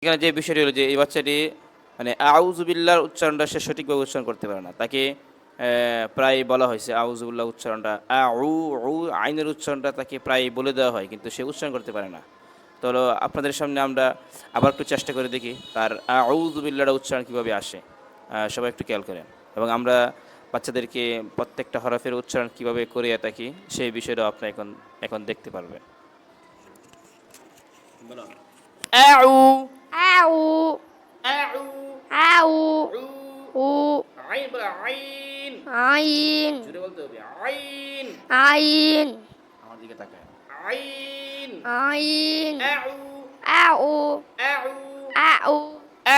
এখানে যে বিষয়টি হলো যে এই বাচ্চাটি মানে আউযুবিল্লাহর উচ্চারণটা সে সঠিকভাবে উচ্চারণ করতে পারে না। তাকে প্রায় বলা হয়েছে আউযুবিল্লাহ উচ্চারণটা আইনের উচ্চারণটা তাকে প্রায় বলে দেওয়া হয়, কিন্তু সে উচ্চারণ করতে পারে না। তো হলো আপনাদের সামনে আমরা আবার একটু চেষ্টা করে দেখি তার আউযুবিল্লাহর উচ্চারণ কীভাবে আসে। সবাই একটু খেয়াল করেন এবং আমরা বাচ্চাদেরকে প্রত্যেকটা হরফের উচ্চারণ কীভাবে করিয়ে থাকি সেই বিষয়টাও আপনি এখন এখন দেখতে পারবেন। আউ আউ আউ আউ উ উ আইন বলা আইন, আইন জোরে বলতে হবে আইন। আইন আমার দিকে তাকায় আইন আইন আউ আউ আউ আউ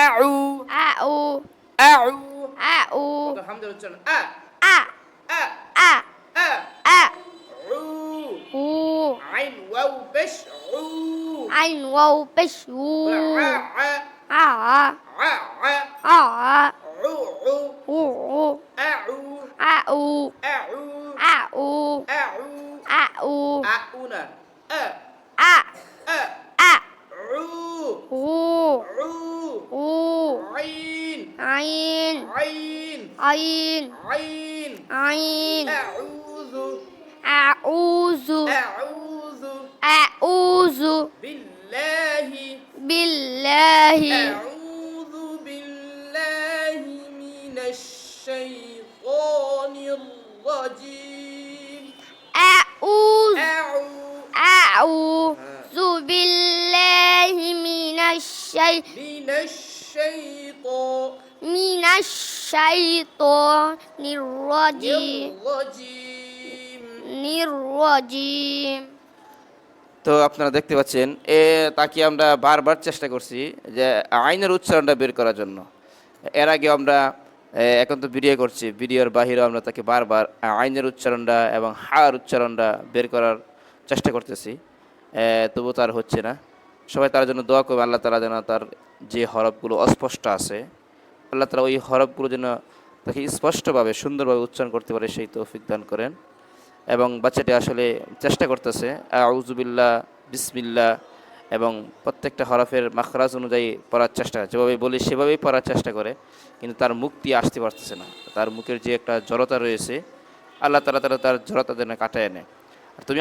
আউ আউ আউ। আউ কত হামদের উচ্চারণ আ আ আ আ আ আ উ উ আইন ওয়াও পেশ উ আইন ওয়াও পেশ উ বলা আ আ আ আ আ উ উ উ উ আউ আউ আউ আউ আউ আউ আউনা আ আ আ আ উ উ উ উ আইন আইন আইন আইন আইন আইন আউযু আউযু আউযু আউযু বিল্লাহি বিল্লাহি আউযু বিল্লাহি মিনাশ শাইতানির রাজিম আউযু আউ আউযু বিল্লাহি মিনাশ শাইতানির মিনাশ শাইতানির রাজিম নির্রাজিম। তো আপনারা দেখতে পাচ্ছেন তাকে আমরা বারবার চেষ্টা করছি যে আইনের উচ্চারণটা বের করার জন্য। এর আগে আমরা এখন তো ভিডিও করছি, ভিডিওর বাহিরেও আমরা তাকে বারবার আইনের উচ্চারণটা এবং হার উচ্চারণটা বের করার চেষ্টা করতেছি, তবু তার হচ্ছে না। সবাই তার জন্য দোয়া করবে, আল্লাহ তাআলা যেন তার যে হরফগুলো অস্পষ্ট আছে আল্লাহ তাআলা ওই হরফগুলো যেন তাকে স্পষ্টভাবে সুন্দরভাবে উচ্চারণ করতে পারে সেই তৌফিক দান করেন। এবং বাচ্চাটি আসলে চেষ্টা করতেছে আউযুবিল্লাহ বিসমিল্লাহ এবং প্রত্যেকটা হরফের মাখরাজ অনুযায়ী পড়ার চেষ্টা, যেভাবে বলি সেভাবেই পড়ার চেষ্টা করে, কিন্তু তার মুক্তি আসতে পারতেছে না। তার মুখের যে একটা জড়তা রয়েছে আল্লাহ তাআলা তার জড়তা যেন কাটায় নেয়। আর তুমি